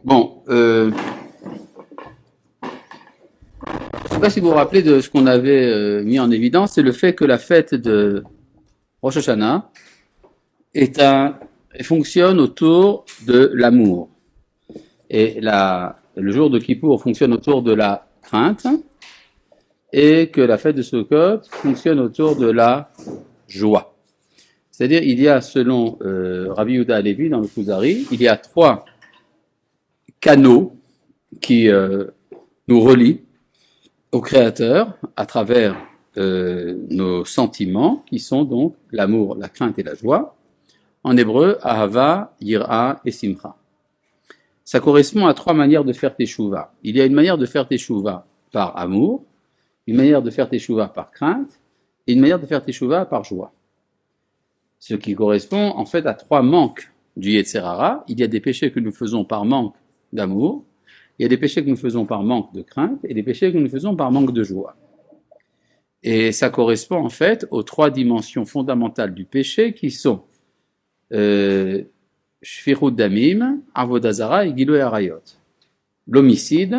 Bon, je ne sais pas si vous vous rappelez de ce qu'on avait mis en évidence, c'est le fait que la fête de Rosh Hashanah est fonctionne autour de l'amour. Et le jour de Kippour fonctionne autour de la crainte, et que la fête de Sukkot fonctionne autour de la joie. C'est-à-dire, il y a, selon Rabbi Yehuda Halevi dans le Kuzari, il y a trois canaux qui nous relient au Créateur à travers nos sentiments, qui sont donc l'amour, la crainte et la joie. En hébreu, Ahava, Yira et Simcha. Ça correspond à trois manières de faire teshuva. Il y a une manière de faire teshuva par amour, une manière de faire teshuva par crainte, et une manière de faire teshuva par joie. Ce qui correspond en fait à trois manques du Yetzer Hara. Il y a des péchés que nous faisons par manque d'amour, il y a des péchés que nous faisons par manque de crainte, et des péchés que nous faisons par manque de joie. Et ça correspond en fait aux trois dimensions fondamentales du péché qui sont Shfirut Damim, Avodah Zara et Giloui Arayot. L'homicide,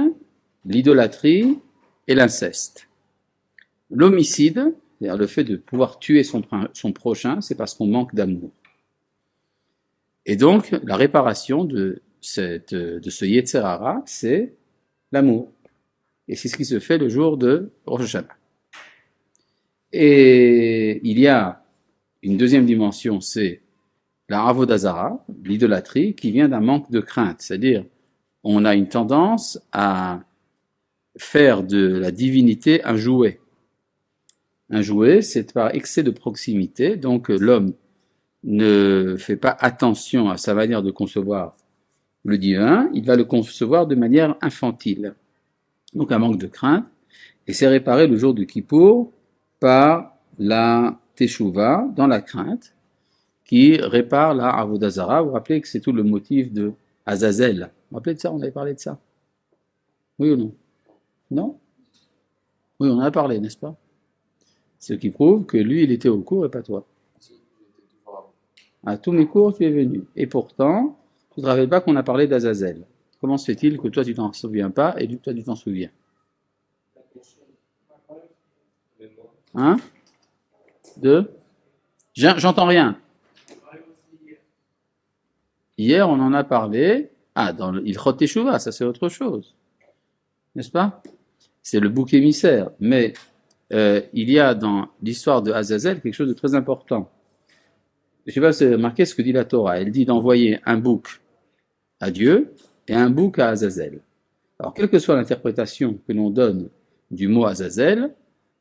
l'idolâtrie et l'inceste. L'homicide, c'est-à-dire le fait de pouvoir tuer son prochain, c'est parce qu'on manque d'amour. Et donc, la réparation de ce Yetzer Hara, c'est l'amour. Et c'est ce qui se fait le jour de Rosh Hashanah. Et il y a une deuxième dimension, c'est la Avodah Zara, l'idolâtrie, qui vient d'un manque de crainte. C'est-à-dire, on a une tendance à faire de la divinité un jouet. Un jouet, c'est par excès de proximité, donc l'homme ne fait pas attention à sa manière de concevoir le divin, il va le concevoir de manière infantile. Donc un manque de crainte, et c'est réparé le jour du Kippour par la Teshuvah, dans la crainte, qui répare la Avodah Zara. Vous vous rappelez que c'est tout le motif de Azazel. Vous vous rappelez de ça? On avait parlé de ça? Oui ou non? Non? Oui, on en a parlé, n'est-ce pas? Ce qui prouve que lui, il était au cours et pas toi. À tous mes cours, tu es venu. Et pourtant, tu ne te rappelles pas qu'on a parlé d'Azazel. Comment se fait-il que toi, tu t'en souviens pas et lui, toi, tu t'en souviens? Hein? Deux? J'entends rien. Hier, on en a parlé. Ah, dans le Ilchot Teshuvah, ça c'est autre chose. N'est-ce pas? C'est le bouc émissaire. Mais il y a dans l'histoire de Azazel quelque chose de très important. Je ne sais pas si vous avez remarqué ce que dit la Torah. Elle dit d'envoyer un bouc à Dieu et un bouc à Azazel. Alors, quelle que soit l'interprétation que l'on donne du mot Azazel,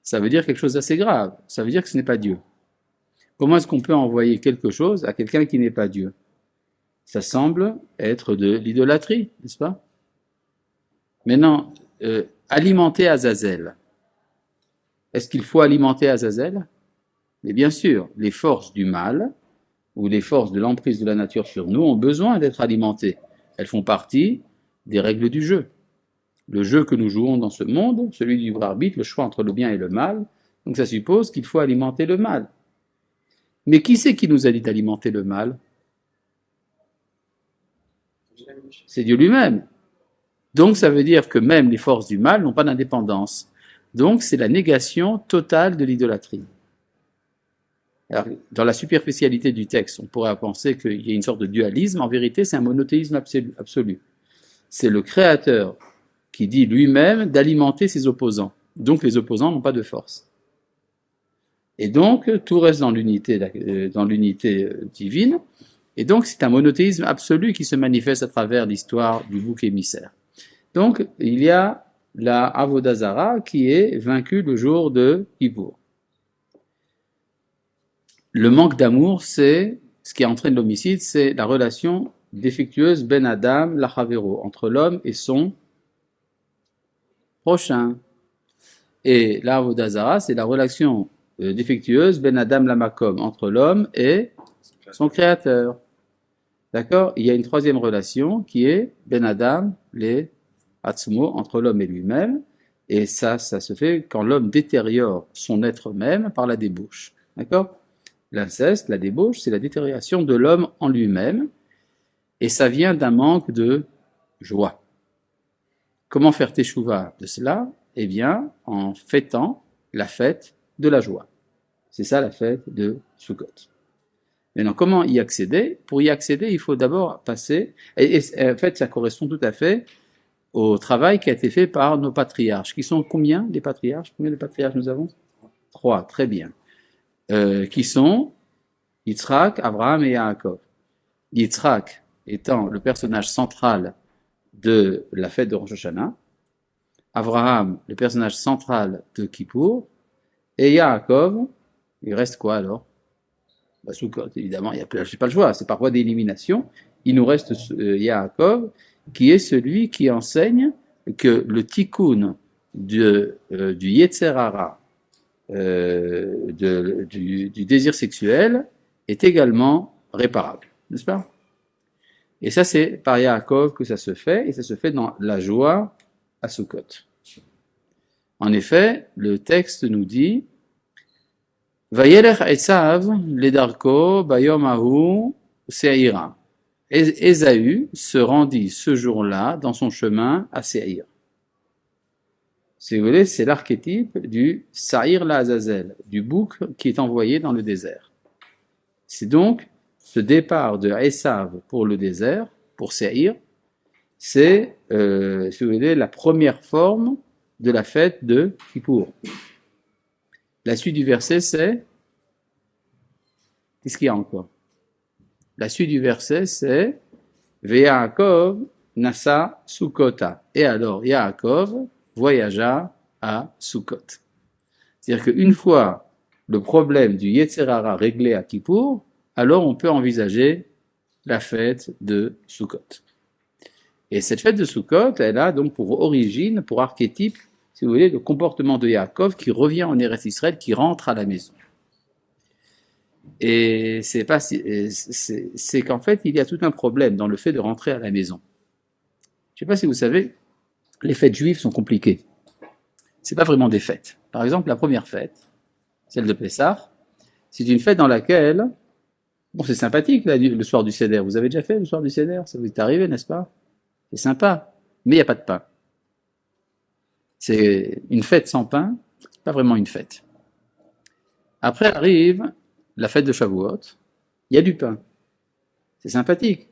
ça veut dire quelque chose d'assez grave. Ça veut dire que ce n'est pas Dieu. Comment est-ce qu'on peut envoyer quelque chose à quelqu'un qui n'est pas Dieu? Ça semble être de l'idolâtrie, n'est-ce pas? Maintenant, alimenter Azazel. Est-ce qu'il faut alimenter Azazel? Mais bien sûr, les forces du mal ou les forces de l'emprise de la nature sur nous ont besoin d'être alimentées. Elles font partie des règles du jeu. Le jeu que nous jouons dans ce monde, celui du libre arbitre, le choix entre le bien et le mal, donc ça suppose qu'il faut alimenter le mal. Mais qui c'est qui nous a dit d'alimenter le mal? C'est Dieu lui-même. Donc ça veut dire que même les forces du mal n'ont pas d'indépendance. Donc c'est la négation totale de l'idolâtrie. Alors, dans la superficialité du texte, on pourrait penser qu'il y a une sorte de dualisme. En vérité, c'est un monothéisme absolu. C'est le Créateur qui dit lui-même d'alimenter ses opposants. Donc les opposants n'ont pas de force. Et donc tout reste dans l'unité divine. Et donc c'est un monothéisme absolu qui se manifeste à travers l'histoire du bouc émissaire. Donc il y a la Avodah Zara qui est vaincue le jour de Kippour. Le manque d'amour, c'est ce qui entraîne l'homicide, c'est la relation défectueuse ben Adam lachavero, entre l'homme et son prochain. Et la Avodah Zara, c'est la relation défectueuse ben Adam lamakom, entre l'homme et son créateur. D'accord? Il y a une troisième relation qui est ben Adam les atzmo, entre l'homme et lui-même. Et ça se fait quand l'homme détériore son être même par la débauche. D'accord? L'inceste, la débauche, c'est la détérioration de l'homme en lui-même, et ça vient d'un manque de joie. Comment faire teshuva de cela? Eh bien, en fêtant la fête de la joie. C'est ça la fête de Sukkot. Maintenant, comment y accéder? Pour y accéder, il faut d'abord passer, et en fait, ça correspond tout à fait au travail qui a été fait par nos patriarches. Qui sont combien, les patriarches? Combien de patriarches nous avons? 3, très bien. Qui sont Yitzhak, Abraham et Yaakov. Yitzhak étant le personnage central de la fête de Rosh Hashanah, Abraham, le personnage central de Kippour, et Yaakov, il reste quoi alors? Sukkot, évidemment, il n'y a pas le choix, c'est par voie d'élimination. Il nous reste Yaakov, qui est celui qui enseigne que le tikkun du Yetzer Hara, du désir sexuel, est également réparable, n'est-ce pas? Et ça, c'est par Yaakov que ça se fait, et ça se fait dans la joie à Sukkot. En effet, le texte nous dit Vayelech Esav ledarko bayom ahu se'ira. Ésaü se rendit ce jour-là dans son chemin à Séhir. Si vous voulez, c'est l'archétype du Sa'ir la-Azazel, du bouc qui est envoyé dans le désert. C'est donc ce départ de Esav pour le désert, pour Séhir, c'est, si vous voulez, la première forme de la fête de Kippour. La suite du verset, c'est... Qu'est-ce qu'il y a encore? La suite du verset, c'est Ve'Yaakov nasa Sukkota. Et alors, Yaakov voyagea à Sukkot. C'est-à-dire qu'une fois le problème du Yetzer Hara réglé à Kippour, alors on peut envisager la fête de Sukkot. Et cette fête de Sukkot, elle a donc pour origine, pour archétype, si vous voulez, le comportement de Yaakov qui revient en Eretz Israël, qui rentre à la maison. Et c'est qu'en fait, il y a tout un problème dans le fait de rentrer à la maison. Je ne sais pas si vous savez, les fêtes juives sont compliquées. C'est pas vraiment des fêtes. Par exemple, la première fête, celle de Pessah, c'est une fête dans laquelle, bon, c'est sympathique, là, le soir du Seder. Vous avez déjà fait le soir du Seder? Ça vous est arrivé, n'est-ce pas? C'est sympa. Mais il n'y a pas de pain. C'est une fête sans pain, c'est pas vraiment une fête. Après arrive la fête de Shavuot, il y a du pain. C'est sympathique.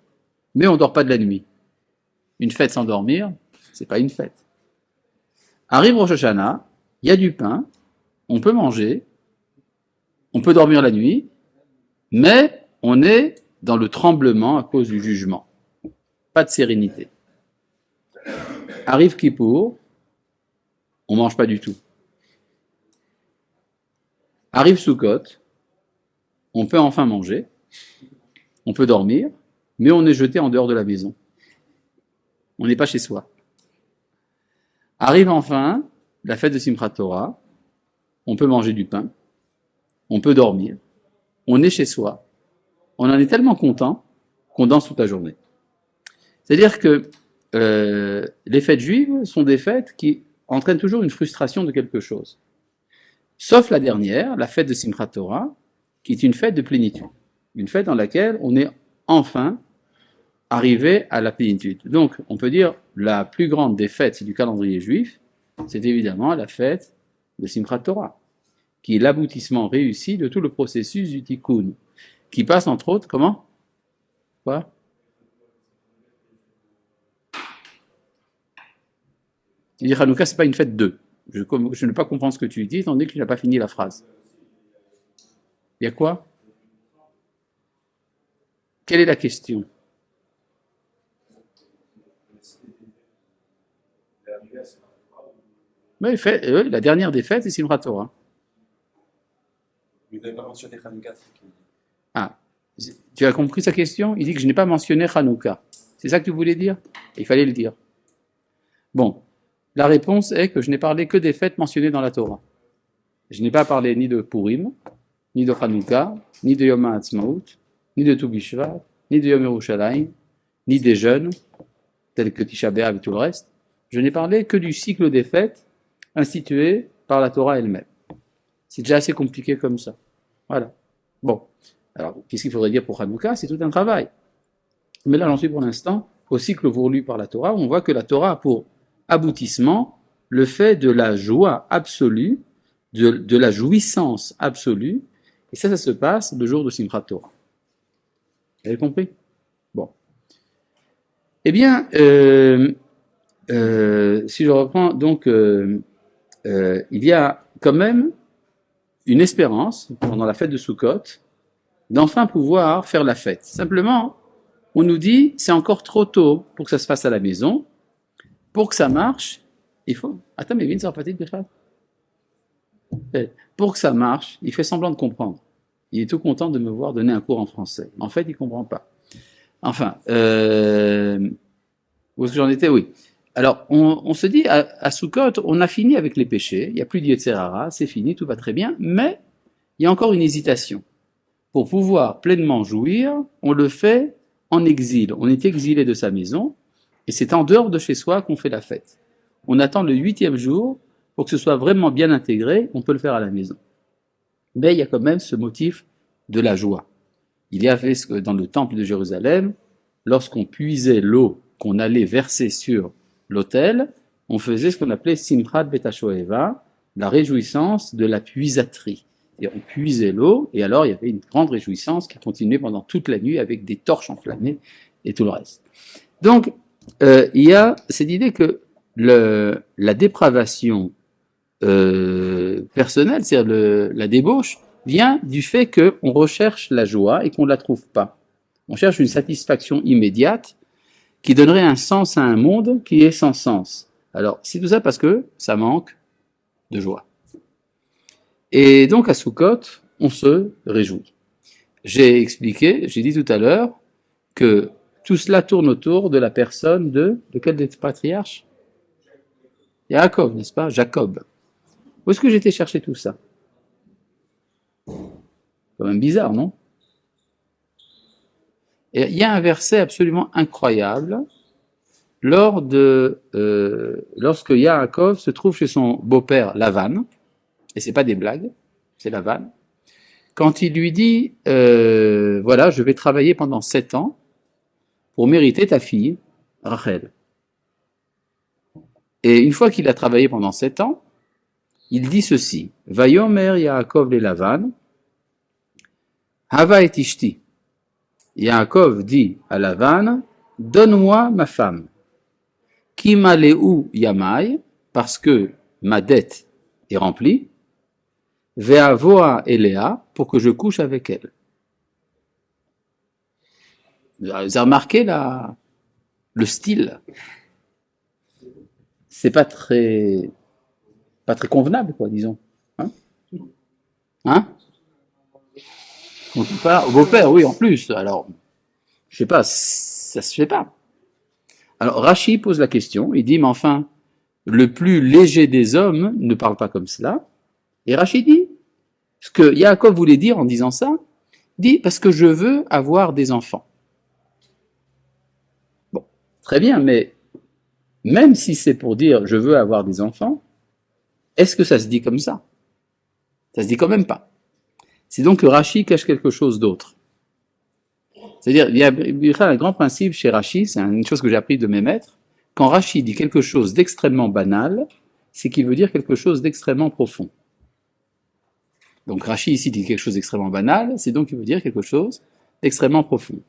Mais on dort pas de la nuit. Une fête sans dormir, c'est pas une fête. Arrive Rosh Hashanah, il y a du pain, on peut manger, on peut dormir la nuit, mais on est dans le tremblement à cause du jugement. Pas de sérénité. Arrive Kippour, on mange pas du tout. Arrive Sukkot, on peut enfin manger, on peut dormir, mais on est jeté en dehors de la maison. On n'est pas chez soi. Arrive enfin la fête de Simchat Torah, on peut manger du pain, on peut dormir, on est chez soi, on en est tellement content qu'on danse toute la journée. C'est-à-dire que les fêtes juives sont des fêtes qui entraînent toujours une frustration de quelque chose. Sauf la dernière, la fête de Simchat Torah, qui est une fête de plénitude. Une fête dans laquelle on est enfin arrivé à la plénitude. Donc, on peut dire, la plus grande des fêtes du calendrier juif, c'est évidemment la fête de Simchat Torah, qui est l'aboutissement réussi de tout le processus du tikkun, qui passe entre autres, comment? Quoi? Il dit Hanouka, c'est pas une fête de. Je ne peux pas comprendre ce que tu dis, étant donné que tu n'as pas fini la phrase. Il y a quoi? Quelle est la question? Mais la dernière des fêtes, c'est Simchat Torah. Vous n'avez pas mentionné Hanouka. Ah, tu as compris sa question? Il dit que je n'ai pas mentionné Hanouka. C'est ça que tu voulais dire? Il fallait le dire. Bon, la réponse est que je n'ai parlé que des fêtes mentionnées dans la Torah. Je n'ai pas parlé ni de Purim, ni de Hanouka, ni de Yom HaAtzmaut, ni de Tu B'Shvat, ni de Yom Yerushalayim, ni des jeûnes, tels que Tisha B'Av et tout le reste. Je n'ai parlé que du cycle des fêtes institué par la Torah elle-même. C'est déjà assez compliqué comme ça. Voilà. Bon. Alors, qu'est-ce qu'il faudrait dire pour Hanouka? C'est tout un travail. Mais là, j'en suis pour l'instant au cycle voulu par la Torah, on voit que la Torah a pour aboutissement le fait de la joie absolue, de la jouissance absolue, et ça se passe le jour de Simchat Torah. Vous avez compris? Bon. Eh bien, si je reprends, donc, il y a quand même une espérance, pendant la fête de Sukkot, d'enfin pouvoir faire la fête. Simplement, on nous dit, c'est encore trop tôt pour que ça se fasse à la maison. Pour que ça marche, il faut... Attends, mais viens, ça va pas Pour que ça marche, il fait semblant de comprendre. Il est tout content de me voir donner un cours en français. En fait, il comprend pas. Enfin, où est-ce que j'en étais? Oui. Alors, on se dit, à Sukkot, on a fini avec les péchés, il n'y a plus d'Yetzer Hara, c'est fini, tout va très bien, mais il y a encore une hésitation. Pour pouvoir pleinement jouir, on le fait en exil. On est exilé de sa maison, et c'est en dehors de chez soi qu'on fait la fête. On attend le 8e jour pour que ce soit vraiment bien intégré, on peut le faire à la maison. Mais il y a quand même ce motif de la joie. Il y avait dans le temple de Jérusalem, lorsqu'on puisait l'eau qu'on allait verser sur l'autel, on faisait ce qu'on appelait Simchat Betashoeva, la réjouissance de la puisaterie. Et on puisait l'eau, et alors il y avait une grande réjouissance qui continuait pendant toute la nuit avec des torches enflammées et tout le reste. Donc, il y a cette idée que la dépravation personnelle, c'est-à-dire la débauche, vient du fait qu'on recherche la joie et qu'on ne la trouve pas. On cherche une satisfaction immédiate qui donnerait un sens à un monde qui est sans sens. Alors, c'est tout ça parce que ça manque de joie. Et donc, à Sukkot, on se réjouit. J'ai expliqué, j'ai dit tout à l'heure, que tout cela tourne autour de la personne de quel des patriarches? Yaakov, n'est-ce pas? Jacob. Où est-ce que j'étais chercher tout ça? Quand même bizarre, non? Et il y a un verset absolument incroyable lorsque Yaakov se trouve chez son beau-père Lavan, et c'est pas des blagues, c'est Lavan, quand il lui dit voilà, je vais travailler pendant 7 ans pour mériter ta fille, Rachel. Et une fois qu'il a travaillé pendant 7 ans, il dit ceci, Vayomer Yaakov le Lavan, Hava et Ishti. Yaakov dit à Lavan, donne-moi ma femme. Kimaleu Yamai, parce que ma dette est remplie, Ve'avoa Elea, pour que je couche avec elle. Vous avez remarqué le style? C'est pas très convenable, quoi, disons. Hein? On peut pas, vos pères, oui, en plus. Alors, je sais pas, ça se fait pas. Alors, Rashi pose la question, il dit, mais enfin, le plus léger des hommes ne parle pas comme cela. Et Rashi dit, ce que Yaakov voulait dire en disant ça, dit, parce que je veux avoir des enfants. Bon, très bien, mais même si c'est pour dire je veux avoir des enfants, est-ce que ça se dit comme ça? Ça se dit quand même pas. C'est donc que Rashi cache quelque chose d'autre. C'est-à-dire, il y a un grand principe chez Rashi, c'est une chose que j'ai appris de mes maîtres, quand Rashi dit quelque chose d'extrêmement banal, c'est qu'il veut dire quelque chose d'extrêmement profond. Donc Rashi ici dit quelque chose d'extrêmement banal, c'est donc qu'il veut dire quelque chose d'extrêmement profond.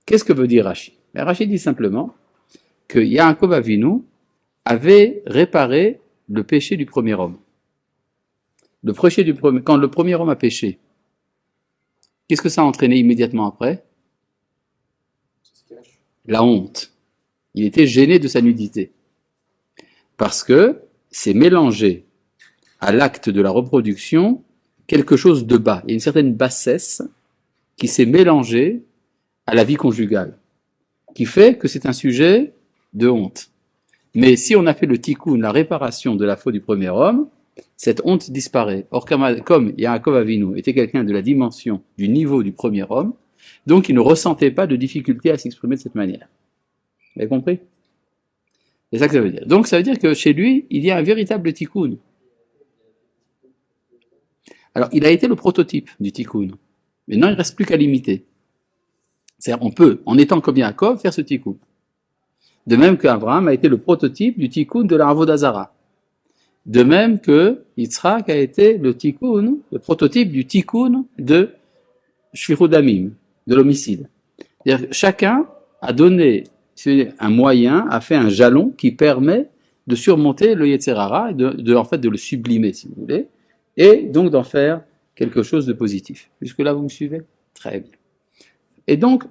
Qu'est-ce que veut dire Rashi? Rashi dit simplement que Yaakov Avinu avait réparé le péché du premier homme. Quand le premier homme a péché, qu'est-ce que ça a entraîné immédiatement après? La honte. Il était gêné de sa nudité. Parce que c'est mélangé à l'acte de la reproduction quelque chose de bas. Il y a une certaine bassesse qui s'est mélangée à la vie conjugale, qui fait que c'est un sujet de honte. Mais si on a fait le tikkun, la réparation de la faute du premier homme, cette honte disparaît. Or, comme Yaakov Avinu était quelqu'un de la dimension, du niveau du premier homme, donc il ne ressentait pas de difficulté à s'exprimer de cette manière. Vous avez compris? C'est ça que ça veut dire. Donc ça veut dire que chez lui, il y a un véritable tikkun. Alors, il a été le prototype du tikkun. Maintenant, il ne reste plus qu'à l'imiter. C'est-à-dire, on peut, en étant comme Yaakov, faire ce tikkun. De même qu'Abraham a été le prototype du tikkun de la Avodah Zara. De même que Yitzhak a été le tikkun, le prototype du tikkun de Shfichut Damim, de l'homicide. C'est-à-dire que chacun a donné un moyen, a fait un jalon qui permet de surmonter le Yetzer Hara et en fait de le sublimer, si vous voulez, et donc d'en faire quelque chose de positif. Jusque-là, vous me suivez? Très bien. Et donc,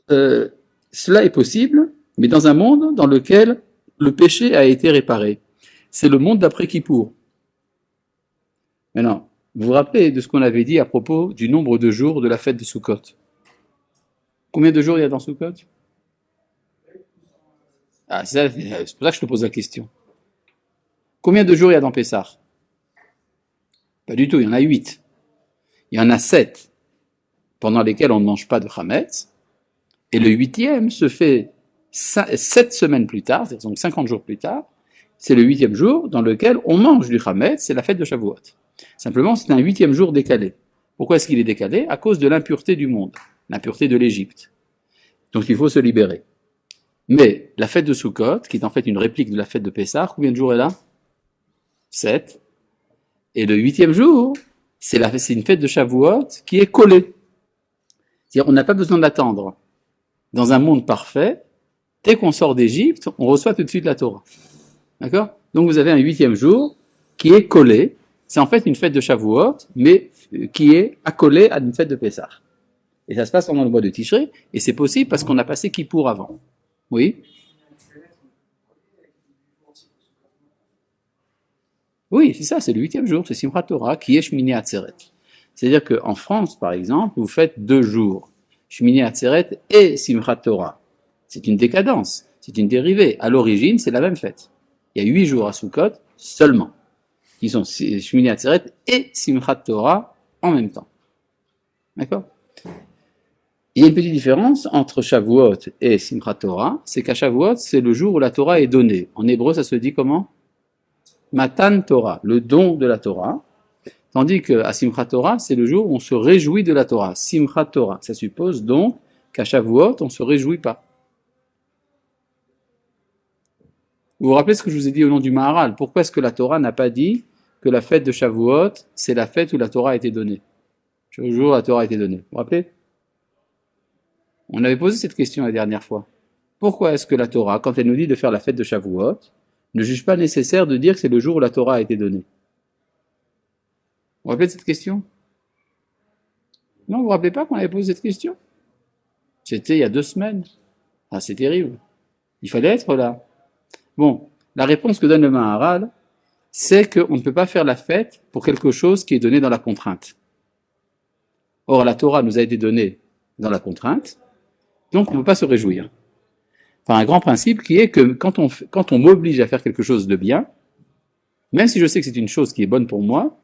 cela est possible, mais dans un monde dans lequel le péché a été réparé. C'est le monde d'après Kippour. Maintenant, vous vous rappelez de ce qu'on avait dit à propos du nombre de jours de la fête de Sukkot? Combien de jours il y a dans Sukkot? Ah, c'est pour ça que je te pose la question. Combien de jours il y a dans Pessah? Pas du tout, il y en a 8. Il y en a 7 pendant lesquels on ne mange pas de Chametz, et le 8e se fait 7 semaines plus tard, c'est donc 50 jours plus tard, c'est le 8e jour dans lequel on mange du Chametz, c'est la fête de Shavuot. Simplement, c'est un 8e jour décalé. Pourquoi est-ce qu'il est décalé? À cause de l'impureté du monde, l'impureté de l'Égypte. Donc il faut se libérer. Mais la fête de Sukkot, qui est en fait une réplique de la fête de Pessah, combien de jours elle a? 7. Et le 8e jour, c'est une fête de Shavuot qui est collée. C'est-à-dire, on n'a pas besoin d'attendre. Dans un monde parfait, dès qu'on sort d'Égypte, on reçoit tout de suite la Torah. D'accord? Donc vous avez un 8e jour qui est collé. C'est en fait une fête de Shavuot, mais qui est accolée à une fête de Pessah. Et ça se passe pendant le mois de Tishré, et c'est possible parce qu'on a passé Kippour avant. Oui? Oui, c'est ça, c'est le 8e jour, c'est Simchat Torah, qui est Shmini Atzeret. C'est-à-dire qu'en France, par exemple, vous faites 2 jours, Shmini Atzeret et Simchat Torah. C'est une décadence, c'est une dérivée. À l'origine, c'est la même fête. Il y a 8 jours à Sukkot seulement, qui sont Shmini Atzeret et Simchat Torah en même temps. D'accord? Il y a une petite différence entre Shavuot et Simchat Torah, c'est qu'à Shavuot, c'est le jour où la Torah est donnée. En hébreu, ça se dit comment? Matan Torah, le don de la Torah. Tandis qu'à Simchat Torah, c'est le jour où on se réjouit de la Torah. Simchat Torah, ça suppose donc qu'à Shavuot, on ne se réjouit pas. Vous vous rappelez ce que je vous ai dit au nom du Maharal? Pourquoi est-ce que la Torah n'a pas dit que la fête de Shavuot, c'est la fête où la Torah a été donnée? Le jour où la Torah a été donnée. Vous vous rappelez? On avait posé cette question la dernière fois. Pourquoi est-ce que la Torah, quand elle nous dit de faire la fête de Shavuot, ne juge pas nécessaire de dire que c'est le jour où la Torah a été donnée? Vous vous rappelez de cette question? Non, vous vous rappelez pas qu'on avait posé cette question? C'était il y a 2 semaines. Ah, c'est terrible. Il fallait être là. Bon, la réponse que donne le Maharal, c'est qu'on ne peut pas faire la fête pour quelque chose qui est donné dans la contrainte. Or, la Torah nous a été donnée dans la contrainte, donc on ne peut pas se réjouir. Enfin, un grand principe qui est que quand on m'oblige à faire quelque chose de bien, même si je sais que c'est une chose qui est bonne pour moi,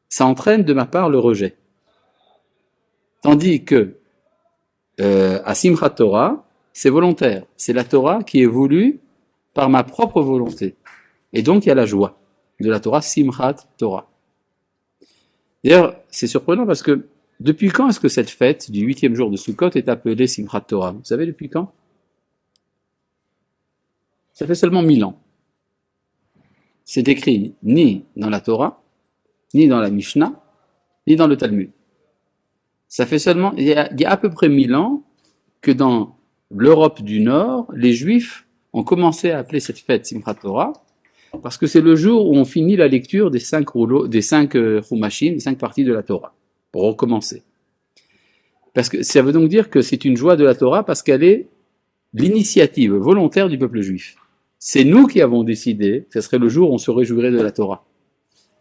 ça entraîne de ma part le rejet. Tandis que à Simchat Torah, c'est volontaire. C'est la Torah qui est voulue par ma propre volonté. Et donc il y a la joie de la Torah, Simchat Torah. D'ailleurs, c'est surprenant parce que depuis quand est-ce que cette fête du 8e jour de Sukkot est appelée Simchat Torah? Vous savez depuis quand? Ça fait seulement 1000 ans. C'est écrit ni dans la Torah, ni dans la Mishnah, ni dans le Talmud. Ça fait seulement, il y a à peu près 1000 ans que dans l'Europe du Nord, les Juifs ont commencé à appeler cette fête Simchat Torah, parce que c'est le jour où on finit la lecture des 5 Chumashim, des 5 parties de la Torah, pour recommencer. Parce que ça veut donc dire que c'est une joie de la Torah parce qu'elle est l'initiative volontaire du peuple juif. C'est nous qui avons décidé que ce serait le jour où on se réjouirait de la Torah.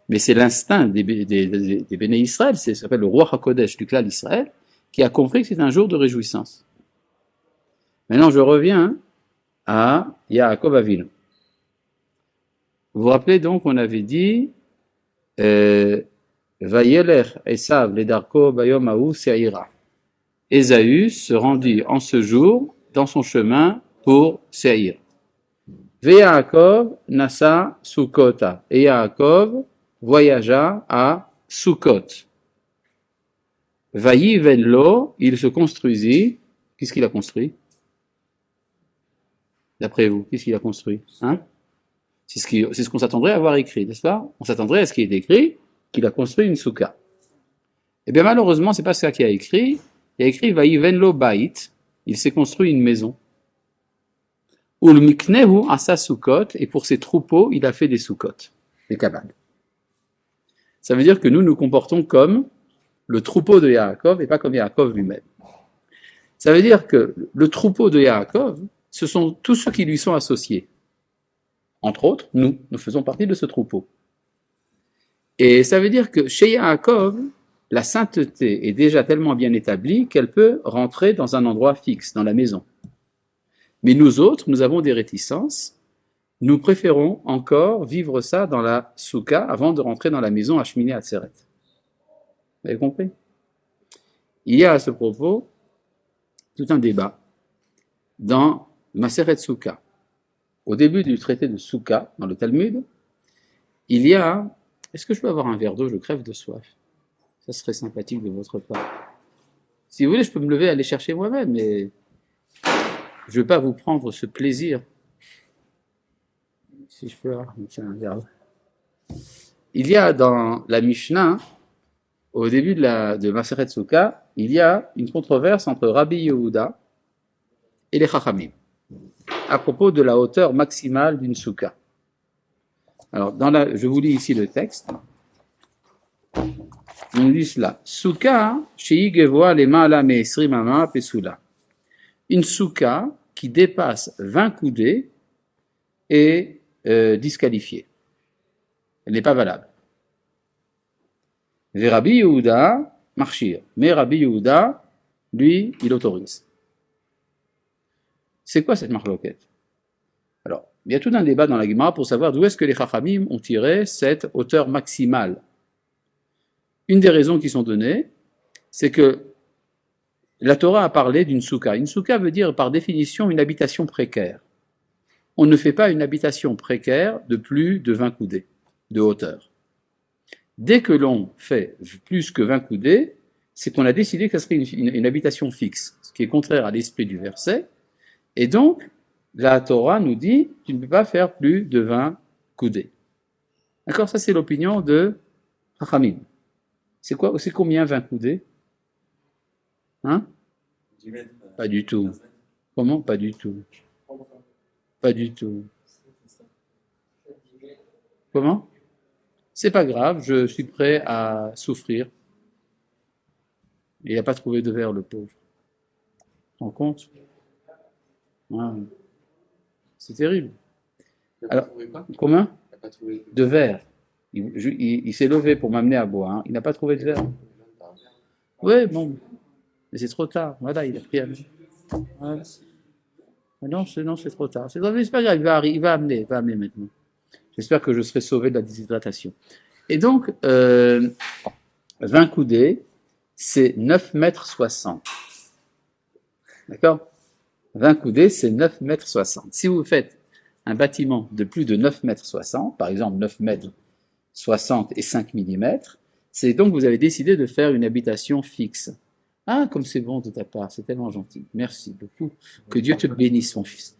Mais c'est l'instinct des Béné Israël, ça s'appelle le roi HaKodesh du clan Israël, qui a compris que c'est un jour de réjouissance. Maintenant, je reviens à Yaakov Avinu. Vous vous rappelez donc, on avait dit Vayeler Esav ledarko bayom hahu se'ira. Ésaü se rendit en ce jour dans son chemin pour Seir. Yaakov nasa Sukkota. Et Yaakov voyagea à Sukkot. Vayiven lo, il se construisit. Qu'est-ce qu'il a construit? D'après vous, qu'est-ce qu'il a construit? Hein? C'est ce qu'on s'attendrait à avoir écrit, n'est-ce pas? On s'attendrait à ce qui est écrit, qu'il a construit une souka. Eh bien, malheureusement, c'est pas ça qu'il a écrit. Il a écrit Vaïvenlo Bait. Il s'est construit une maison. Ul miknehu asa soukot. Et pour ses troupeaux, il a fait des soukot, des cabanes. Ça veut dire que nous nous comportons comme le troupeau de Yaakov et pas comme Yaakov lui-même. Ça veut dire que le troupeau de Yaakov, ce sont tous ceux qui lui sont associés. Entre autres, nous faisons partie de ce troupeau. Et ça veut dire que chez Yaakov, la sainteté est déjà tellement bien établie qu'elle peut rentrer dans un endroit fixe, dans la maison. Mais nous autres, nous avons des réticences. Nous préférons encore vivre ça dans la souka avant de rentrer dans la maison à Shmini Atzeret. Vous avez compris? Il y a à ce propos tout un débat dans Maseret Souka. Au début du traité de Souka, dans le Talmud, il y a... Est-ce que je peux avoir un verre d'eau? Je crève de soif. Ça serait sympathique de votre part. Si vous voulez, je peux me lever et aller chercher moi-même, mais je ne veux pas vous prendre ce plaisir. Si je peux avoir un verre d'eau. Il y a dans la Mishnah, au début de Maseret Souka, il y a une controverse entre Rabbi Yehuda et les Chachamim à propos de la hauteur maximale d'une souka. Alors, je vous lis ici le texte. On nous dit cela. Souka, shei gevoa lema'ala me'esrim ama pesula. Une souka qui dépasse 20 coudées est disqualifiée. Elle n'est pas valable. Ve Rabbi Yehuda marchir. Mais Rabbi Yehuda, lui, il autorise. C'est quoi cette marloquette? Alors, il y a tout un débat dans la Gemara pour savoir d'où est-ce que les Chachamim ont tiré cette hauteur maximale. Une des raisons qui sont données, c'est que la Torah a parlé d'une souka. Une souka veut dire par définition une habitation précaire. On ne fait pas une habitation précaire de plus de 20 coudées de hauteur. Dès que l'on fait plus que 20 coudées, c'est qu'on a décidé que ce serait une habitation fixe, ce qui est contraire à l'esprit du verset. Et donc, la Torah nous dit, tu ne peux pas faire plus de 20 coudées. D'accord? Ça, c'est l'opinion de Chachamim. C'est combien 20 coudées? Hein? Pas du tout. Comment? Pas du tout. Pas du tout. Comment? C'est pas grave, je suis prêt à souffrir. Il n'a pas trouvé de verre, le pauvre. Tu te rends compte? Ouais. C'est terrible. Alors, comment? De verre. Il s'est levé pour m'amener à boire. Hein. Il n'a pas trouvé de verre. Oui, bon. Mais c'est trop tard. Voilà, il a pris à nous. Ouais. Non, c'est trop tard. C'est pas grave, il va amener maintenant. J'espère que je serai sauvé de la déshydratation. Et donc, 20 coudées, c'est 9,60 m. D'accord? 20 coudées, c'est 9,60 m. Si vous faites un bâtiment de plus de 9,60 m, par exemple 9,60 m et 5 mm, c'est donc que vous avez décidé de faire une habitation fixe. Ah, comme c'est bon de ta part, c'est tellement gentil. Merci beaucoup. Que Dieu te bénisse, mon fils.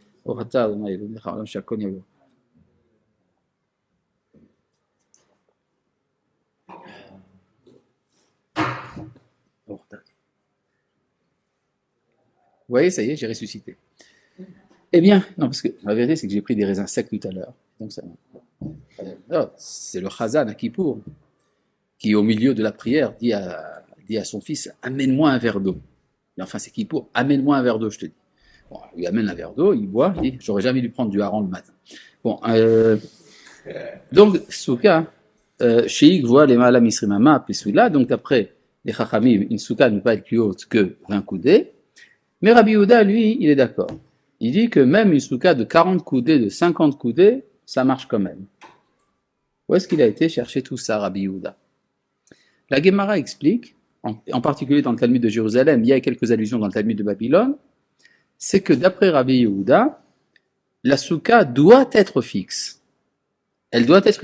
Vous voyez, ça y est, j'ai ressuscité. Eh bien, non, parce que la vérité, c'est que j'ai pris des raisins secs tout à l'heure. Donc ça, c'est le Chazan à Kippour qui, au milieu de la prière, dit à son fils, amène-moi un verre d'eau. Mais enfin, c'est Kippour, amène-moi un verre d'eau, je te dis. Bon, il lui amène un verre d'eau, il boit, il dit, j'aurais jamais dû prendre du hareng le matin. Bon, donc, Souka, Sheik voit les Ma'ala Misrimama, puis celui-là, donc après les Chachamim, une Souka ne peut pas être plus haute que 20 coudées. Mais Rabbi Yehuda, lui, il est d'accord. Il dit que même une souka de 40 coudées, de 50 coudées, ça marche quand même. Où est-ce qu'il a été chercher tout ça, Rabbi Yehuda? La Gemara explique, en particulier dans le Talmud de Jérusalem, il y a quelques allusions dans le Talmud de Babylone, c'est que d'après Rabbi Yehuda, la souka doit être fixe. Elle doit être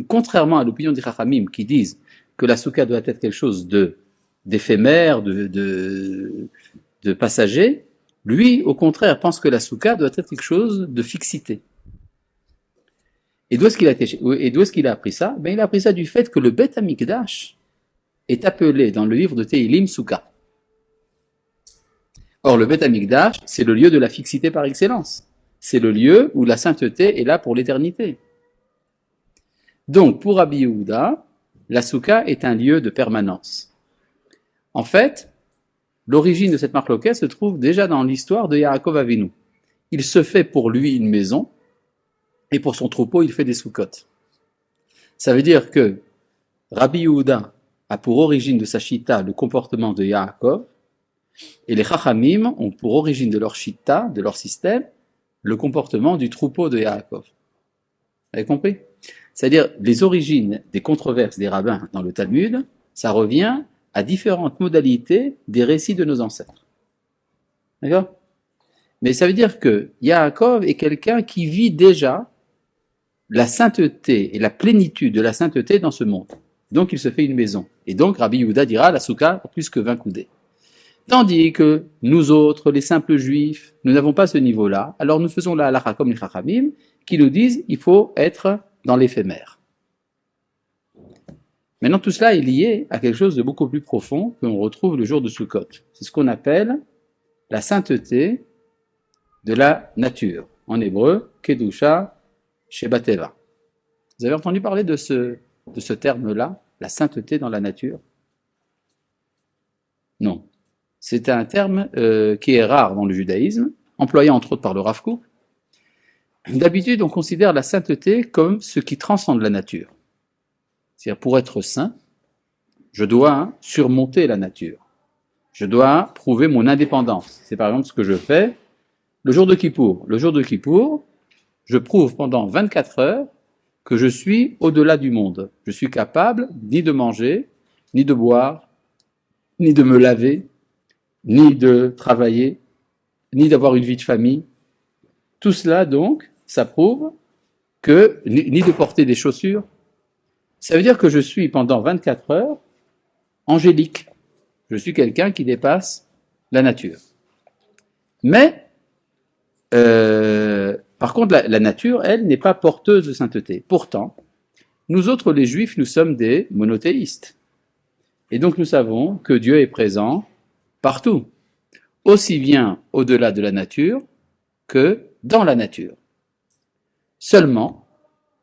contrairement à l'opinion des Chachamim qui disent que la souka doit être quelque chose d'éphémère, de passager. Lui, au contraire, pense que la souka doit être quelque chose de fixité. Et d'où est-ce qu'il a appris ça? Ben, il a appris ça du fait que le Beth Amikdash est appelé dans le livre de Tehilim souka. Or, le Beth Amikdash, c'est le lieu de la fixité par excellence. C'est le lieu où la sainteté est là pour l'éternité. Donc, pour Rabbi Yehuda, la souka est un lieu de permanence. En fait, l'origine de cette marloquette se trouve déjà dans l'histoire de Yaakov Avinu. Il se fait pour lui une maison, et pour son troupeau, il fait des soukottes. Ça veut dire que Rabbi Yehuda a pour origine de sa chita le comportement de Yaakov, et les Chachamim ont pour origine de leur chita, de leur système, le comportement du troupeau de Yaakov. Vous avez compris? C'est-à-dire, les origines des controverses des rabbins dans le Talmud, ça revient à différentes modalités des récits de nos ancêtres. D'accord? Mais ça veut dire que Yaakov est quelqu'un qui vit déjà la sainteté et la plénitude de la sainteté dans ce monde. Donc il se fait une maison. Et donc Rabbi Yehuda dira la souka a plus que 20 coudées. Tandis que nous autres, les simples juifs, nous n'avons pas ce niveau-là. Alors nous faisons la halakha comme les chachamim qui nous disent il faut être dans l'éphémère. Maintenant tout cela est lié à quelque chose de beaucoup plus profond que l'on retrouve le jour de Sukkot. C'est ce qu'on appelle la sainteté de la nature. En hébreu, Kedusha Shebateva. Vous avez entendu parler de ce terme-là, la sainteté dans la nature? Non. C'est un terme qui est rare dans le judaïsme, employé entre autres par le Rav Kook. D'habitude, on considère la sainteté comme ce qui transcende la nature. C'est-à-dire, pour être saint, je dois surmonter la nature. Je dois prouver mon indépendance. C'est par exemple ce que je fais le jour de Kippour. Le jour de Kippour, je prouve pendant 24 heures que je suis au-delà du monde. Je suis capable ni de manger, ni de boire, ni de me laver, ni de travailler, ni d'avoir une vie de famille. Tout cela, donc, ça prouve que, ni de porter des chaussures. Ça veut dire que je suis pendant 24 heures angélique. Je suis quelqu'un qui dépasse la nature. Mais, par contre, la nature, elle, n'est pas porteuse de sainteté. Pourtant, nous autres, les juifs, nous sommes des monothéistes. Et donc nous savons que Dieu est présent partout, aussi bien au-delà de la nature que dans la nature. Seulement,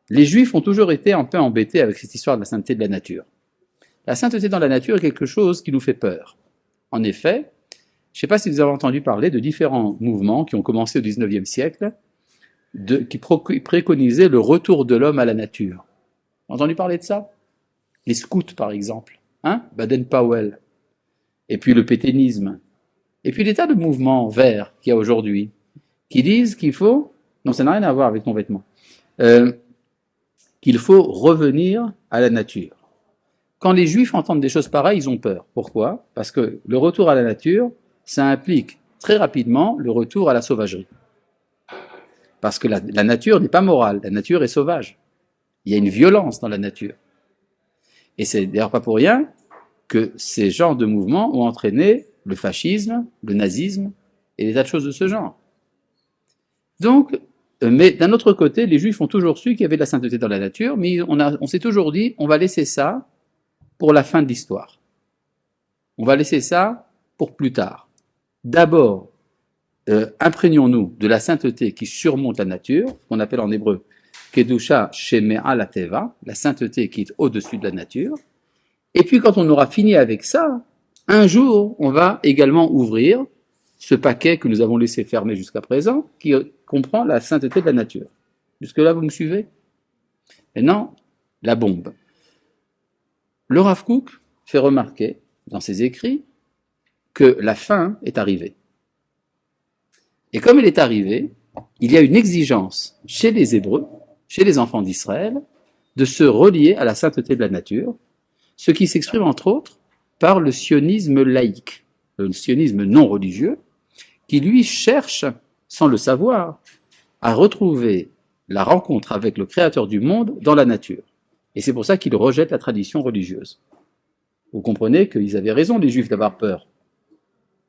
les Juifs ont toujours été un peu embêtés avec cette histoire de la sainteté de la nature. La sainteté dans la nature est quelque chose qui nous fait peur. En effet, je ne sais pas si vous avez entendu parler de différents mouvements qui ont commencé au XIXe siècle, qui préconisaient le retour de l'homme à la nature. Vous avez entendu parler de ça? Les scouts, par exemple, Baden-Powell, et puis le pétainisme, et puis des tas de mouvements verts qu'il y a aujourd'hui, qui disent qu'il faut, non, ça n'a rien à voir avec ton vêtement, qu'il faut revenir à la nature. Quand les Juifs entendent des choses pareilles, ils ont peur. Pourquoi? Parce que le retour à la nature, ça implique très rapidement le retour à la sauvagerie. Parce que la nature n'est pas morale, la nature est sauvage. Il y a une violence dans la nature. Et c'est d'ailleurs pas pour rien que ces genres de mouvements ont entraîné le fascisme, le nazisme et des tas de choses de ce genre. Donc, mais d'un autre côté, les Juifs ont toujours su qu'il y avait de la sainteté dans la nature, mais on s'est toujours dit, on va laisser ça pour la fin de l'histoire. On va laisser ça pour plus tard. D'abord, imprégnons-nous de la sainteté qui surmonte la nature, qu'on appelle en hébreu Kedusha Shemea Lateva, la sainteté qui est au-dessus de la nature. Et puis quand on aura fini avec ça, un jour, on va également ouvrir ce paquet que nous avons laissé fermer jusqu'à présent, qui comprend la sainteté de la nature. Jusque-là, vous me suivez? Maintenant, la bombe. Le Rav Kook fait remarquer, dans ses écrits, que la fin est arrivée. Et comme elle est arrivée, il y a une exigence chez les Hébreux, chez les enfants d'Israël, de se relier à la sainteté de la nature, ce qui s'exprime entre autres par le sionisme laïque, le sionisme non religieux, qui lui cherche, sans le savoir, à retrouver la rencontre avec le Créateur du monde dans la nature. Et c'est pour ça qu'il rejette la tradition religieuse. Vous comprenez qu'ils avaient raison, les Juifs, d'avoir peur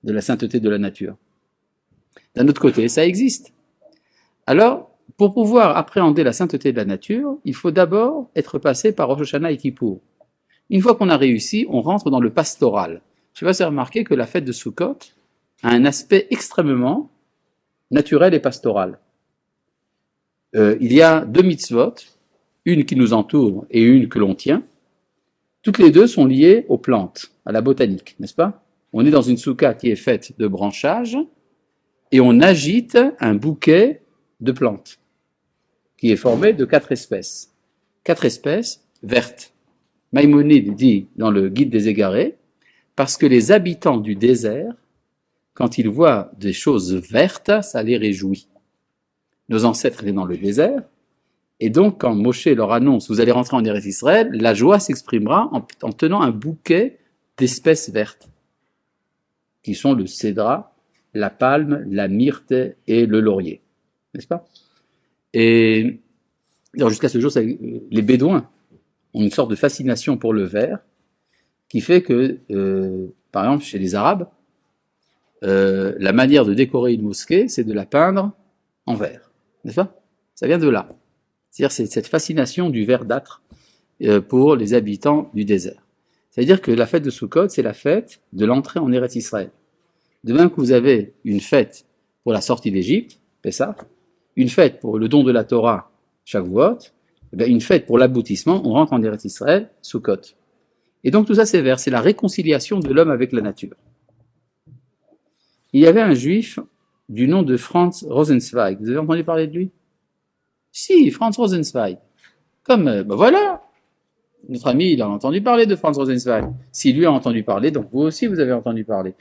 de la sainteté de la nature. D'un autre côté, ça existe. Alors, pour pouvoir appréhender la sainteté de la nature, il faut d'abord être passé par Rosh Hashanah et Kippour. Une fois qu'on a réussi, on rentre dans le pastoral. Je sais pas si vous avez remarqué que la fête de Sukkot a un aspect extrêmement naturel et pastoral. Il y a deux mitzvot, une qui nous entoure et une que l'on tient. Toutes les deux sont liées aux plantes, à la botanique, n'est-ce pas? On est dans une soukha qui est faite de branchages et on agite un bouquet de plantes qui est formé de 4 espèces. 4 espèces vertes. Maïmonide dit dans le Guide des égarés, parce que les habitants du désert, quand ils voient des choses vertes, ça les réjouit. Nos ancêtres étaient dans le désert, et donc quand Moshe leur annonce « vous allez rentrer en Eretz Israël », la joie s'exprimera en tenant un bouquet d'espèces vertes, qui sont le cédra, la palme, la myrte et le laurier. N'est-ce pas? Et jusqu'à ce jour, les Bédouins ont une sorte de fascination pour le vert, qui fait que, par exemple, chez les Arabes, la manière de décorer une mosquée, c'est de la peindre en vert. N'est-ce pas? Ça vient de là. C'est-à-dire c'est cette fascination du verdâtre pour les habitants du désert. C'est-à-dire que la fête de Sukkot, c'est la fête de l'entrée en Eretz Israël. De même que vous avez une fête pour la sortie d'Égypte, Pessah, une fête pour le don de la Torah, Shavuot, une fête pour l'aboutissement, on rentre en Eretz Israël, Sukkot. Et donc tout ça c'est vert, c'est la réconciliation de l'homme avec la nature. Il y avait un juif du nom de Franz Rosenzweig. Vous avez entendu parler de lui? Si, Franz Rosenzweig. Comme, voilà, notre ami, il a entendu parler de Franz Rosenzweig. Si lui a entendu parler, donc vous aussi vous avez entendu parler.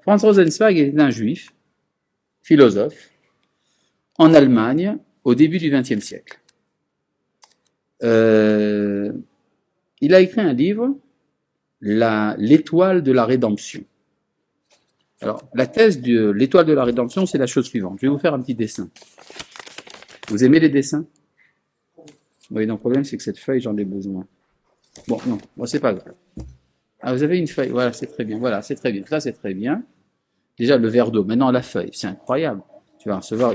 Franz Rosenzweig était un juif, philosophe, en Allemagne, au début du XXe siècle. Il a écrit un livre, L'étoile de la rédemption. Alors, la thèse de l'étoile de la rédemption, c'est la chose suivante. Je vais vous faire un petit dessin. Vous aimez les dessins? Oui, donc le problème, c'est que cette feuille, j'en ai besoin. Bon, non, bon, c'est pas grave. Ah, vous avez une feuille, voilà, c'est très bien. Voilà, c'est très bien. Ça, c'est très bien. Déjà, le verre d'eau. Maintenant, la feuille, c'est incroyable. Tu vas recevoir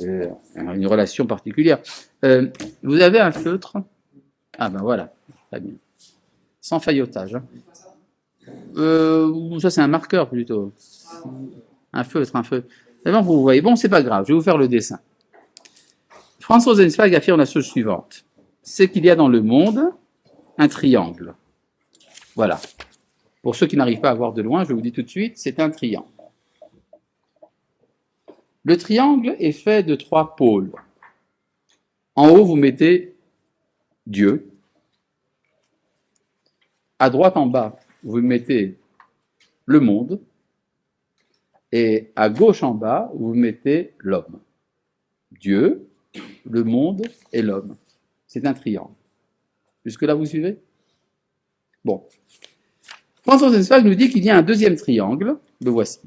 une relation particulière. Vous avez un feutre? Ah ben voilà, très bien. Sans faillotage. Hein. Ça, c'est un marqueur plutôt. Un feutre, un feutre. D'abord, vous voyez, bon, c'est pas grave, je vais vous faire le dessin. Franz Rosenzweig affirme la chose suivante. C'est qu'il y a dans le monde un triangle. Voilà. Pour ceux qui n'arrivent pas à voir de loin, je vous dis tout de suite, c'est un triangle. Le triangle est fait de 3 pôles. En haut, vous mettez Dieu. À droite, en bas, vous mettez le monde. Et à gauche, en bas, vous mettez l'homme. Dieu, le monde et l'homme. C'est un triangle. Jusque-là, vous suivez? Bon. Franz Rosenzweig nous dit qu'il y a un deuxième triangle. Le voici.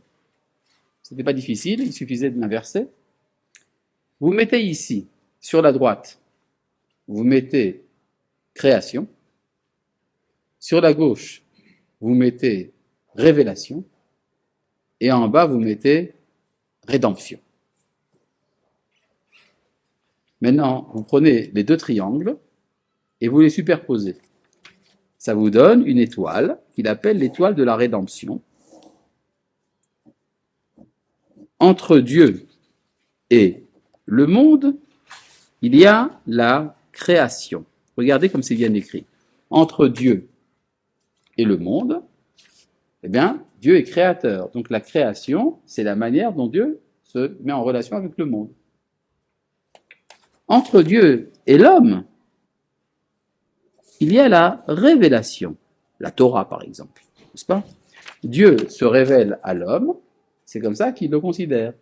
Ce n'était pas difficile, il suffisait de l'inverser. Vous mettez ici, sur la droite, vous mettez création. Sur la gauche, vous mettez révélation. Et en bas, vous mettez rédemption. Maintenant, vous prenez les 2 triangles et vous les superposez. Ça vous donne une étoile qu'il appelle l'étoile de la rédemption. Entre Dieu et le monde, il y a la création. Regardez comme c'est bien écrit. Entre Dieu et le monde, eh bien, Dieu est créateur. Donc la création, c'est la manière dont Dieu se met en relation avec le monde. Entre Dieu et l'homme, il y a la révélation. La Torah, par exemple. N'est-ce pas? Dieu se révèle à l'homme, c'est comme ça qu'il le considère.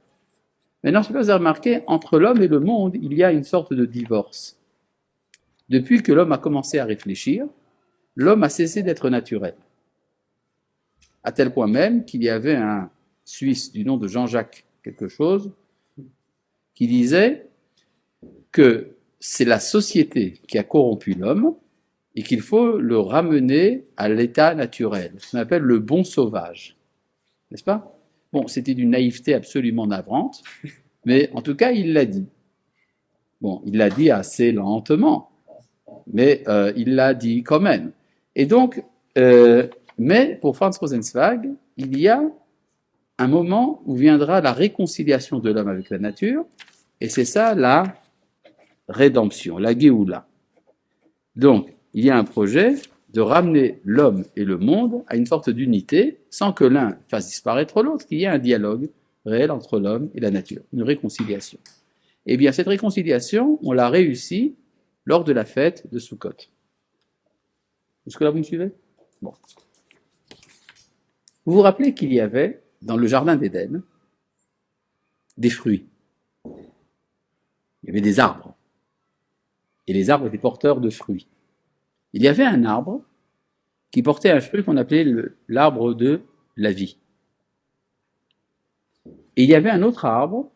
Maintenant, je sais pas si vous avez remarqué, entre l'homme et le monde, il y a une sorte de divorce. Depuis que l'homme a commencé à réfléchir, l'homme a cessé d'être naturel. À tel point même qu'il y avait un Suisse du nom de Jean-Jacques quelque chose, qui disait que c'est la société qui a corrompu l'homme et qu'il faut le ramener à l'état naturel, ce qu'on appelle le bon sauvage. N'est-ce pas? Bon, c'était d'une naïveté absolument navrante, mais en tout cas, il l'a dit. Bon, il l'a dit assez lentement, mais il l'a dit quand même. Et donc, mais pour Franz Rosenzweig, il y a un moment où viendra la réconciliation de l'homme avec la nature, et c'est ça la rédemption, la Géoula. Donc, il y a un projet de ramener l'homme et le monde à une sorte d'unité, sans que l'un fasse disparaître l'autre, qu'il y ait un dialogue réel entre l'homme et la nature, une réconciliation. Eh bien, cette réconciliation, on l'a réussi lors de la fête de Sukkot. Est-ce que là, vous me suivez? Bon. Vous vous rappelez qu'il y avait, dans le jardin d'Éden, des fruits. Il y avait des arbres. Et les arbres étaient porteurs de fruits. Il y avait un arbre qui portait un fruit qu'on appelait l'arbre de la vie. Et il y avait un autre arbre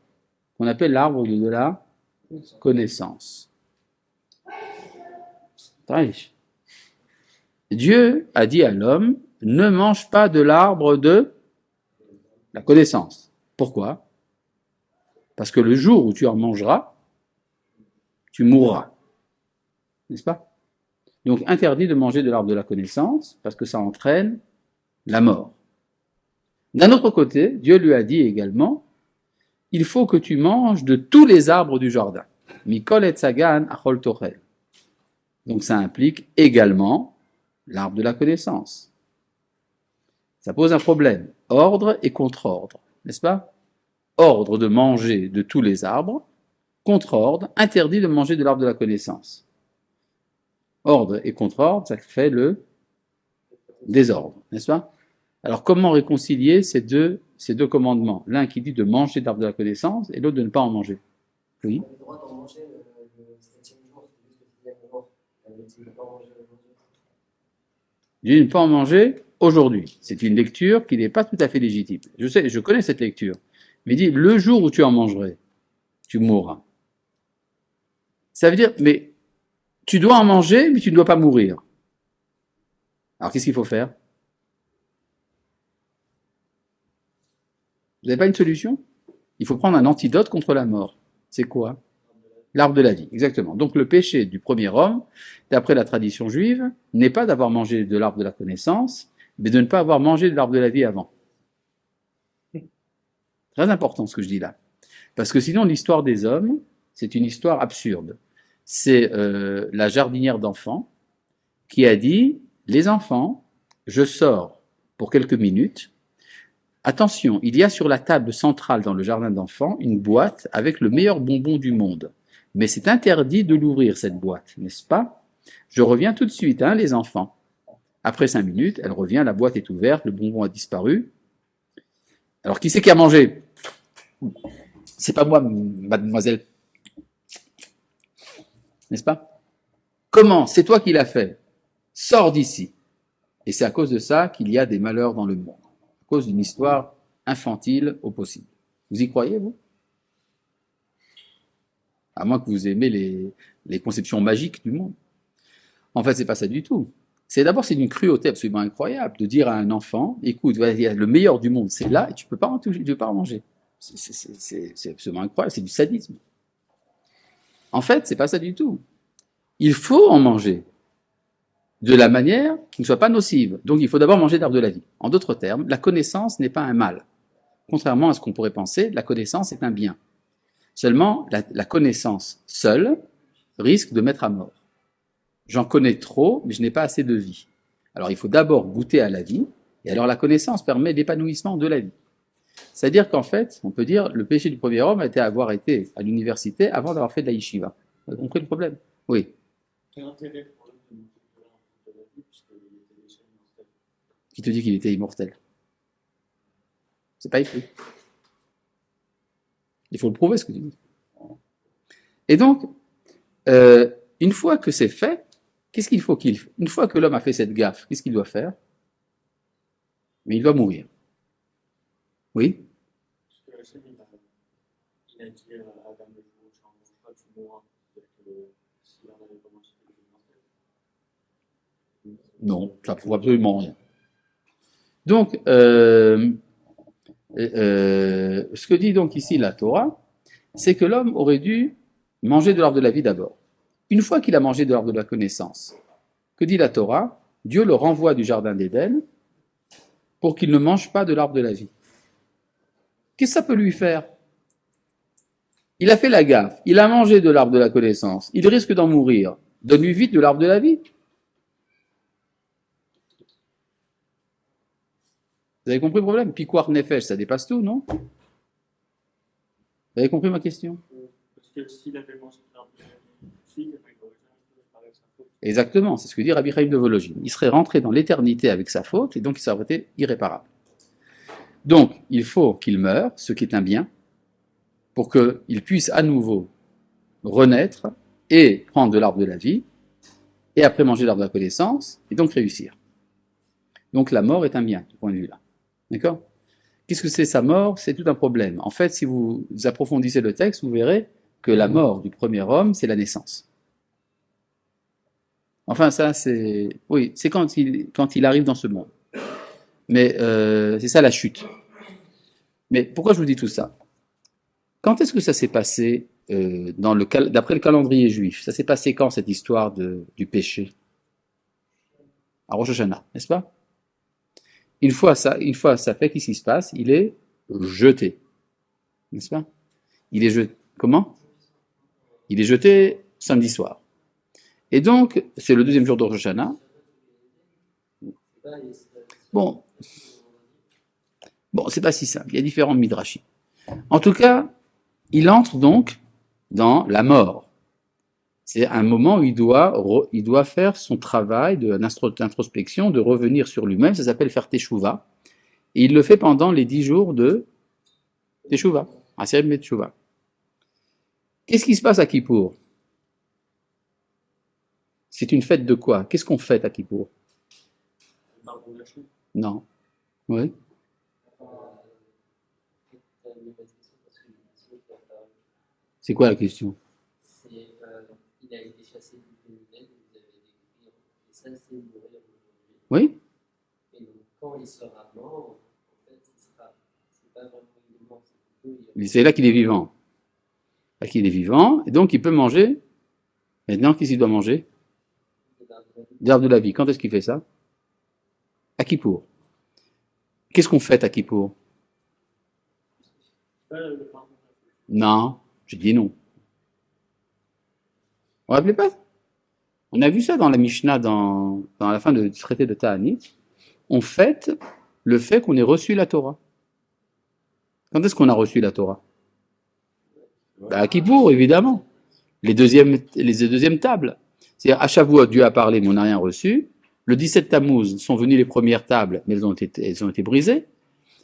qu'on appelle l'arbre de la connaissance. Très riche. Dieu a dit à l'homme, ne mange pas de l'arbre de la connaissance. Pourquoi? Parce que le jour où tu en mangeras, tu mourras. N'est-ce pas? Donc interdit de manger de l'arbre de la connaissance, parce que ça entraîne la mort. D'un autre côté, Dieu lui a dit également, il faut que tu manges de tous les arbres du jardin. Mikol et Sagan achol tochel. Donc ça implique également l'arbre de la connaissance. Ça pose un problème. Ordre et contre-ordre, n'est-ce pas? Ordre de manger de tous les arbres, contre-ordre, interdit de manger de l'arbre de la connaissance. Ordre et contre-ordre, ça fait le désordre, n'est-ce pas? Alors comment réconcilier ces deux commandements? L'un qui dit de manger de l'arbre de la connaissance et l'autre de ne pas en manger. Oui. On a le droit d'en manger le 7e jour, c'est juste le 6e jour. Il ne pas en manger aujourd'hui. Dit de ne pas en manger aujourd'hui. C'est une lecture qui n'est pas tout à fait légitime. Je sais, je connais cette lecture. Mais il dit, le jour où tu en mangerais, tu mourras. Ça veut dire, mais tu dois en manger, mais tu ne dois pas mourir. Alors qu'est-ce qu'il faut faire? Vous n'avez pas une solution? Il faut prendre un antidote contre la mort. C'est quoi? L'arbre de la vie, exactement. Donc le péché du premier homme, d'après la tradition juive, n'est pas d'avoir mangé de l'arbre de la connaissance, mais de ne pas avoir mangé de l'arbre de la vie avant. Très important ce que je dis là. Parce que sinon l'histoire des hommes, c'est une histoire absurde. C'est la jardinière d'enfants qui a dit, les enfants, je sors pour quelques minutes. Attention, il y a sur la table centrale dans le jardin d'enfants une boîte avec le meilleur bonbon du monde. Mais c'est interdit de l'ouvrir, cette boîte, n'est-ce pas? Je reviens tout de suite, hein, les enfants. Après 5 minutes, elle revient, la boîte est ouverte, le bonbon a disparu. Alors, qui c'est qui a mangé? C'est pas moi, mademoiselle. N'est-ce pas? Comment? C'est toi qui l'as fait. Sors d'ici. Et c'est à cause de ça qu'il y a des malheurs dans le monde. À cause d'une histoire infantile au possible. Vous y croyez, vous? À moins que vous aimez les conceptions magiques du monde. En fait, c'est pas ça du tout. C'est d'une cruauté absolument incroyable de dire à un enfant, écoute, le meilleur du monde, c'est là, et tu peux pas en toucher, tu peux pas en manger. C'est absolument incroyable, c'est du sadisme. En fait, c'est pas ça du tout. Il faut en manger de la manière qui ne soit pas nocive. Donc, il faut d'abord manger l'arbre de la vie. En d'autres termes, la connaissance n'est pas un mal. Contrairement à ce qu'on pourrait penser, la connaissance est un bien. Seulement, la connaissance seule risque de mettre à mort. J'en connais trop, mais je n'ai pas assez de vie. Alors il faut d'abord goûter à la vie, et alors la connaissance permet l'épanouissement de la vie. C'est-à-dire qu'en fait, on peut dire, le péché du premier homme a été avoir été à l'université avant d'avoir fait de la yeshiva. Vous avez compris le problème? Oui. Quel intérêt pour eux de manger de l'arbre de la vie, puisqu'il était déjà immortel? Qui te dit qu'il était immortel? C'est pas écrit. Il faut le prouver, ce que tu dis. Et donc, une fois que c'est fait, qu'est-ce qu'il faut qu'il fasse? Une fois que l'homme a fait cette gaffe, qu'est-ce qu'il doit faire? Mais il doit mourir. Oui? Parce que Hachem, il a dit à Adam le jour où tu en mangeras, tu mourras. C'est-à-dire que s'il en avait pas mangé, il était immortel. Non, ça prouve absolument rien. Donc, Ce que dit donc ici la Torah, c'est que l'homme aurait dû manger de l'arbre de la vie d'abord. Une fois qu'il a mangé de l'arbre de la connaissance, que dit la Torah? Dieu le renvoie du jardin d'Éden pour qu'il ne mange pas de l'arbre de la vie. Qu'est-ce que ça peut lui faire? Il a fait la gaffe, il a mangé de l'arbre de la connaissance, il risque d'en mourir. Donne-lui vite de l'arbre de la vie. Vous avez compris le problème? Piquoir nefesh, ça dépasse tout, non? Vous avez compris ma question? Parce que s'il avait mangé de l'arbre de la vie ici, il aurait jamais pu réparer sa faute. Exactement, c'est ce que dit Rabbi Chaim de Volojine. Il serait rentré dans l'éternité avec sa faute et donc il serait été irréparable. Donc, il faut qu'il meure, ce qui est un bien, pour qu'il puisse à nouveau renaître et prendre de l'arbre de la vie, et après manger l'arbre de la connaissance, et donc réussir. Donc la mort est un bien, de ce point de vue-là. D'accord? Qu'est-ce que c'est sa mort? C'est tout un problème. En fait, si vous approfondissez le texte, vous verrez que la mort du premier homme, c'est la naissance. Enfin, ça, c'est... Oui, c'est quand il arrive dans ce monde. Mais c'est ça la chute. Mais pourquoi je vous dis tout ça? Quand est-ce que ça s'est passé d'après le calendrier juif? Ça s'est passé quand, cette histoire du péché? À Rosh Hashanah, n'est-ce pas? Une fois ça fait, qu'est-ce qui se passe? Il est jeté. N'est-ce pas? Il est jeté. Comment? Il est jeté samedi soir. Et donc, c'est le deuxième jour de Rosh Hashanah. Bon, c'est pas si simple. Il y a différents midrashim. En tout cas, il entre donc dans la mort. C'est un moment où il doit faire son travail d'introspection, de revenir sur lui-même. Ça s'appelle faire Teshuvah. Et il le fait pendant les 10 jours de Teshuvah, Aseret Teshuvah. Qu'est-ce qui se passe à Kippour? C'est une fête de quoi? Qu'est-ce qu'on fête à Kippour? Non. Oui. C'est quoi la question? Il a été chassé du pays d'Éden, vous avez décrit, et ça c'est mourir aujourd'hui. Oui. Et donc quand il sera mort, en fait, c'est pas vraiment il est mort, C'est là qu'il est vivant. Là qu'il est vivant, et donc il peut manger. Maintenant, qu'est-ce qu'il doit manger? L'herbe de la vie. Quand est-ce qu'il fait ça? À Kippour. Qu'est-ce qu'on fête à Kippour? Non, je dis non. Vous vous rappelez pas? On a vu ça dans la Mishnah, dans la fin du traité de Ta'anit. On fête le fait qu'on ait reçu la Torah. Quand est-ce qu'on a reçu la Torah? À Kippour, évidemment. Les deuxièmes tables. C'est-à-dire, à Shavuot, Dieu a parlé, mais on n'a rien reçu. Le 17 Tammuz sont venues les premières tables, mais elles ont été brisées.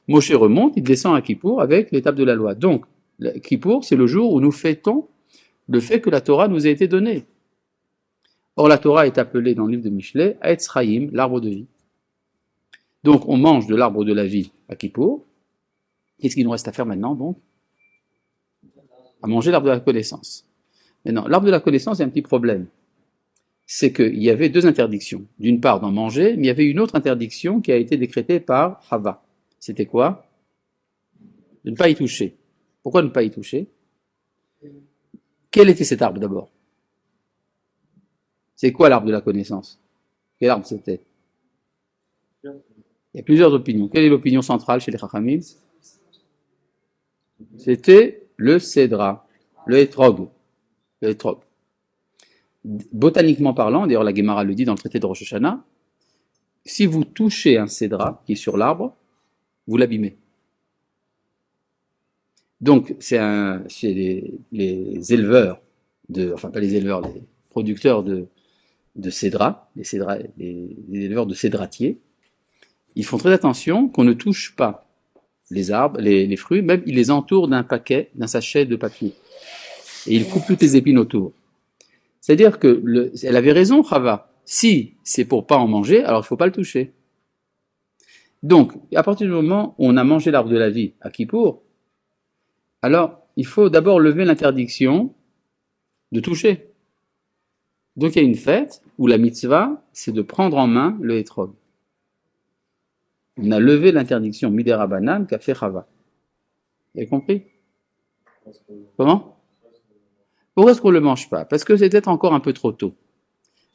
Moshe remonte, il descend à Kippour avec les tables de la loi. Donc, Kippour, c'est le jour où nous fêtons le fait que la Torah nous a été donnée. Or, la Torah est appelée dans le livre de Mishlei, Etz Chaim, l'arbre de vie. Donc, on mange de l'arbre de la vie à Kippour. Qu'est-ce qu'il nous reste à faire maintenant, donc? À manger l'arbre de la connaissance. Maintenant, l'arbre de la connaissance, il y a un petit problème. C'est qu'il y avait deux interdictions. D'une part, d'en manger, mais il y avait une autre interdiction qui a été décrétée par Hava. C'était quoi? De ne pas y toucher. Pourquoi ne pas y toucher? Quel était cet arbre d'abord? C'est quoi l'arbre de la connaissance? Quel arbre c'était? Il y a plusieurs opinions. Quelle est l'opinion centrale chez les Chachamim? C'était le cédra, le hétrog. Le hétrog. Botaniquement parlant, d'ailleurs la Gemara le dit dans le traité de Rosh Hashanah, si vous touchez un cédra qui est sur l'arbre, vous l'abîmez. Donc, c'est les éleveurs, enfin pas les éleveurs, les producteurs de cédra, les éleveurs de cédratiers, ils font très attention qu'on ne touche pas les arbres, les fruits, même ils les entourent d'un sachet de papier. Et ils coupent toutes les épines autour. C'est-à-dire que elle avait raison, Chava. Si c'est pour pas en manger, alors il faut pas le toucher. Donc, à partir du moment où on a mangé l'arbre de la vie à Kippour, alors il faut d'abord lever l'interdiction de toucher. Donc il y a une fête où la mitzvah, c'est de prendre en main le hétrog. On a levé l'interdiction midera banan qu'a fait Chava. Vous avez compris? Parce que, Comment? Pourquoi est-ce qu'on ne le mange pas? Parce que c'est peut-être encore un peu trop tôt.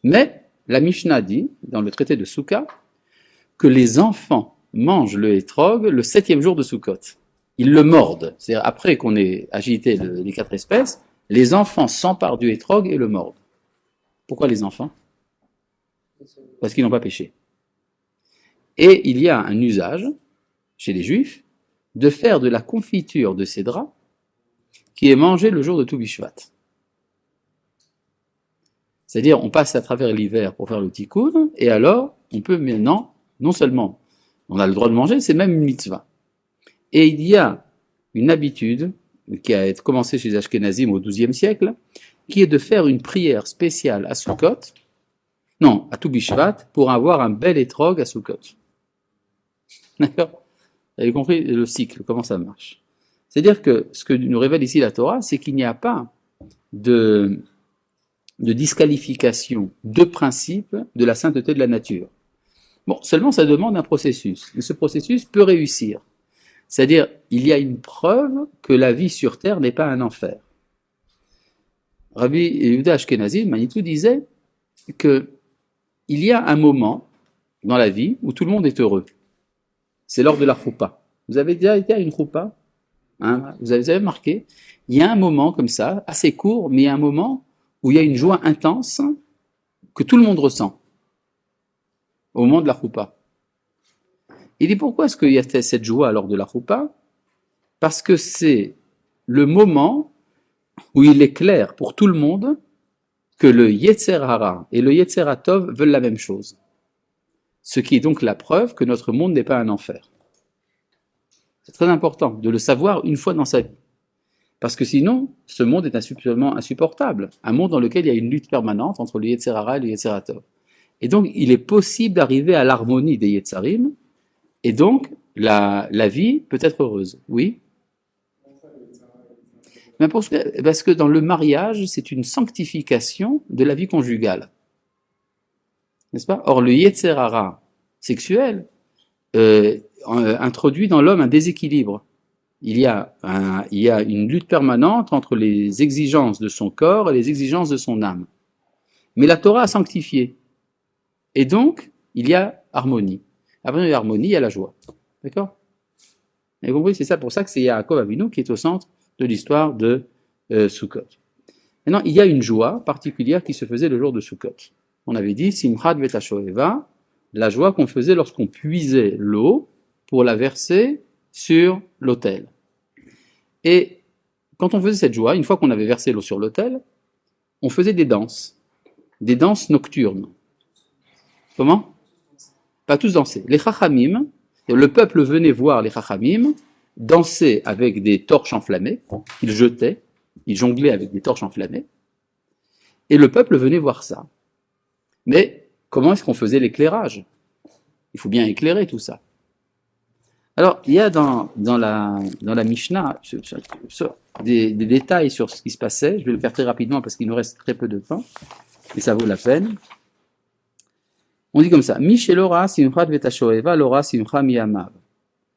Mais la Mishnah dit, dans le traité de Souka, que les enfants mangent le hétrog le 7e jour de Sukkot. Ils le mordent. C'est-à-dire, après qu'on ait agité les 4 espèces, les enfants s'emparent du hétrog et le mordent. Pourquoi les enfants? Parce qu'ils n'ont pas péché. Et il y a un usage, chez les Juifs, de faire de la confiture de cédra qui est mangée le jour de Tou Bishvat. C'est-à-dire, on passe à travers l'hiver pour faire le tikkun, et alors, on peut maintenant, non seulement, on a le droit de manger, c'est même une mitzvah. Et il y a une habitude, qui a commencé chez les Ashkenazim au XIIe siècle, qui est de faire une prière spéciale à Sukkot, non, à Tou Bishvat, pour avoir un bel étrog à Sukkot. D'accord? Vous avez compris le cycle, comment ça marche? C'est-à-dire que ce que nous révèle ici la Torah, c'est qu'il n'y a pas de disqualification de principe de la sainteté de la nature. Bon, seulement ça demande un processus, mais ce processus peut réussir. C'est-à-dire, il y a une preuve que la vie sur terre n'est pas un enfer. Rabbi Yehuda Ashkenazi, Manitou, disait que il y a un moment dans la vie où tout le monde est heureux. C'est lors de la choupa. Vous avez déjà été à une choupa? Hein, vous avez marqué? Il y a un moment comme ça, assez court, mais il y a un moment où il y a une joie intense que tout le monde ressent au moment de la choupa. Il dit pourquoi est-ce qu'il y a cette joie lors de la choupa? Parce que c'est le moment où il est clair pour tout le monde que le Yetzer Hara et le Yetzer Hatov veulent la même chose. Ce qui est donc la preuve que notre monde n'est pas un enfer. C'est très important de le savoir une fois dans sa vie. Parce que sinon, ce monde est absolument insupportable. Un monde dans lequel il y a une lutte permanente entre le Yetzer Hara et le Yetzer Hatov. Et donc, il est possible d'arriver à l'harmonie des Yetzarim, et donc, la vie peut être heureuse. Oui? Mais parce que dans le mariage, c'est une sanctification de la vie conjugale. N'est-ce pas? Or, le Yetzer Hara sexuel introduit dans l'homme un déséquilibre. Il y a une lutte permanente entre les exigences de son corps et les exigences de son âme. Mais la Torah a sanctifié. Et donc, il y a harmonie. Après l'harmonie, il y a la joie. D'accord? Vous avez compris? C'est ça pour ça que c'est Yaakov Avinu qui est au centre de l'histoire de Sukkot. Maintenant, il y a une joie particulière qui se faisait le jour de Sukkot. On avait dit Simchat Vetashoeva, la joie qu'on faisait lorsqu'on puisait l'eau pour la verser sur l'autel. Et quand on faisait cette joie, une fois qu'on avait versé l'eau sur l'autel, on faisait des danses nocturnes. Comment? Pas tous danser. Les Chachamim, le peuple venait voir les Chachamim danser avec des torches enflammées, ils jetaient, ils jonglaient avec des torches enflammées, et le peuple venait voir ça. Mais comment est-ce qu'on faisait l'éclairage? Il faut bien éclairer tout ça. Alors, il y a dans la Mishnah des détails sur ce qui se passait. Je vais le faire très rapidement parce qu'il nous reste très peu de temps, et ça vaut la peine. On dit comme ça, Mishelora simchat vetashoeva lora simcha miyamav.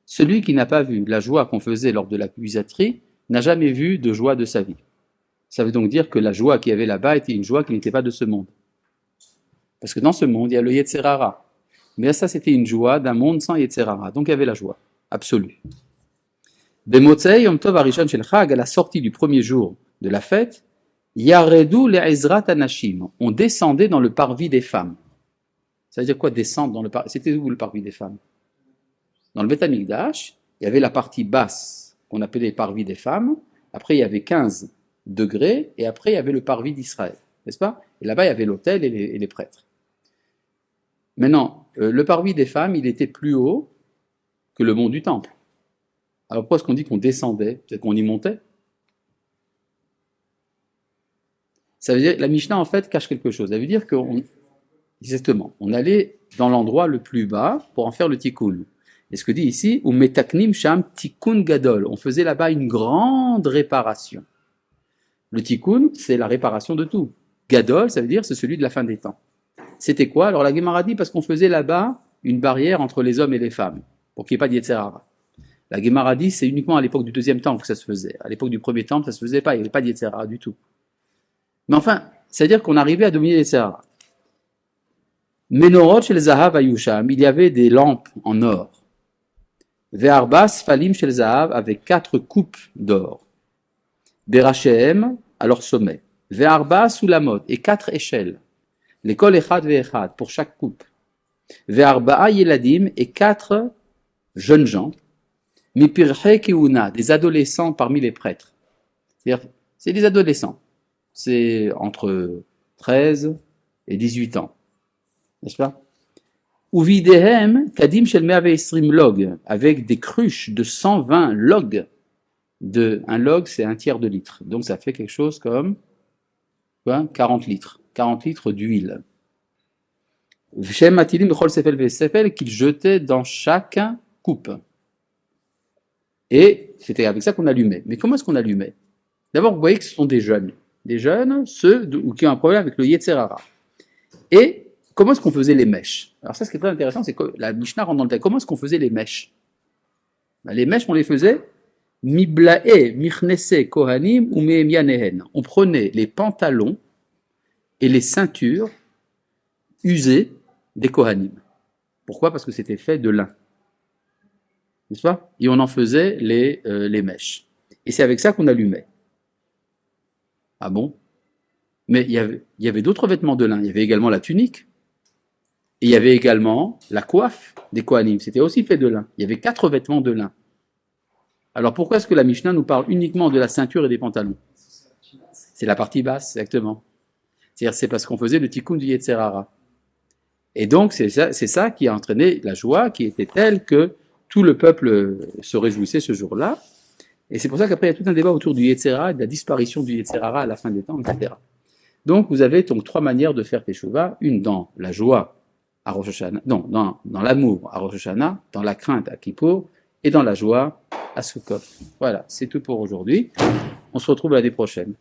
Celui qui n'a pas vu la joie qu'on faisait lors de la puisaterie n'a jamais vu de joie de sa vie. Ça veut donc dire que la joie qu'il y avait là-bas était une joie qui n'était pas de ce monde. Parce que dans ce monde, il y a le Yetzer Hara. Mais ça, c'était une joie d'un monde sans Yetzer Hara. Donc il y avait la joie absolue. Bemotzei Yom Tov Harishon Shel Chag, à la sortie du premier jour de la fête, Yaredu le'ezrat anashim. On descendait dans le parvis des femmes. Ça veut dire quoi, descendre dans le parvis? C'était où le parvis des femmes? Dans le Beth Amikdash, il y avait la partie basse qu'on appelait le parvis des femmes. Après, il y avait 15 degrés. Et après, il y avait le parvis d'Israël. N'est-ce pas? Et là-bas, il y avait l'autel et les prêtres. Maintenant, le parvis des femmes, il était plus haut que le mont du temple. Alors pourquoi est-ce qu'on dit qu'on descendait? Peut-être qu'on y montait? Ça veut dire, la Mishnah, en fait, cache quelque chose. Ça veut dire exactement, on allait dans l'endroit le plus bas pour en faire le tikkun. Et ce que dit ici, ou metaknim sham tikkun gadol. On faisait là-bas une grande réparation. Le tikkun, c'est la réparation de tout. Gadol, ça veut dire c'est celui de la fin des temps. C'était quoi? Alors la Gemara dit parce qu'on faisait là-bas une barrière entre les hommes et les femmes, pour qu'il n'y ait pas d'Yetzer Hara. La Gemara dit c'est uniquement à l'époque du deuxième temple que ça se faisait. À l'époque du premier temple, ça se faisait pas, il n'y avait pas d'Yetzer Hara du tout. Mais enfin, c'est-à-dire qu'on arrivait à dominer l'Yetzer Hara. Menorot shel Zahav Ayusham, il y avait des lampes en or. Ve'arba Sfalim shel Zahav, avec 4 coupes d'or. Berachem, à leur sommet. Ve'arba Sulamot, et 4 échelles. L'école Echad Ve'echad, pour chaque coupe. Ve'arba'a Yeladim, et 4 jeunes gens. Mipirche Keuna, des adolescents parmi les prêtres. C'est-à-dire, c'est des adolescents. C'est entre 13 et 18 ans. N'est-ce pas? Uvidehem, Kadim Shel Me'ave Esrim log, avec des cruches de 120 logs. Un log, c'est un tiers de litre. Donc ça fait quelque chose comme 40 litres. 40 litres d'huile. Shem Atilim Bechol Sefel Vesefel, qu'ils jetaient dans chaque coupe. Et c'était avec ça qu'on allumait. Mais comment est-ce qu'on allumait? D'abord, vous voyez que ce sont des jeunes. Des jeunes, ceux qui ont un problème avec le Yetzer Hara. Et comment est-ce qu'on faisait les mèches? Alors ça, ce qui est très intéressant, c'est que la Mishnah rentre dans le texte. Comment est-ce qu'on faisait les mèches? Les mèches, on les faisait Miblae, Mirnese, Kohanim ou Mehemianehen. On prenait les pantalons et les ceintures usées des Kohanim. Pourquoi? Parce que c'était fait de lin. N'est-ce pas? Et on en faisait les mèches. Et c'est avec ça qu'on allumait. Ah bon? Mais il y avait d'autres vêtements de lin. Il y avait également la tunique. Et il y avait également la coiffe des Kohanim. C'était aussi fait de lin. Il y avait 4 vêtements de lin. Alors pourquoi est-ce que la Mishnah nous parle uniquement de la ceinture et des pantalons? C'est la partie basse, exactement. C'est-à-dire c'est parce qu'on faisait le tikkun du Yetzer Hara. Et donc c'est ça qui a entraîné la joie qui était telle que tout le peuple se réjouissait ce jour-là. Et c'est pour ça qu'après il y a tout un débat autour du Yetzer Hara et de la disparition du Yetzer Hara à la fin des temps, etc. Donc vous avez donc 3 manières de faire Teshuvah. Une dans la joie à Rosh Hashanah, non, dans l'amour à Rosh Hashanah, dans la crainte à Kippour, et dans la joie à Sukkot. Voilà, c'est tout pour aujourd'hui. On se retrouve l'année prochaine.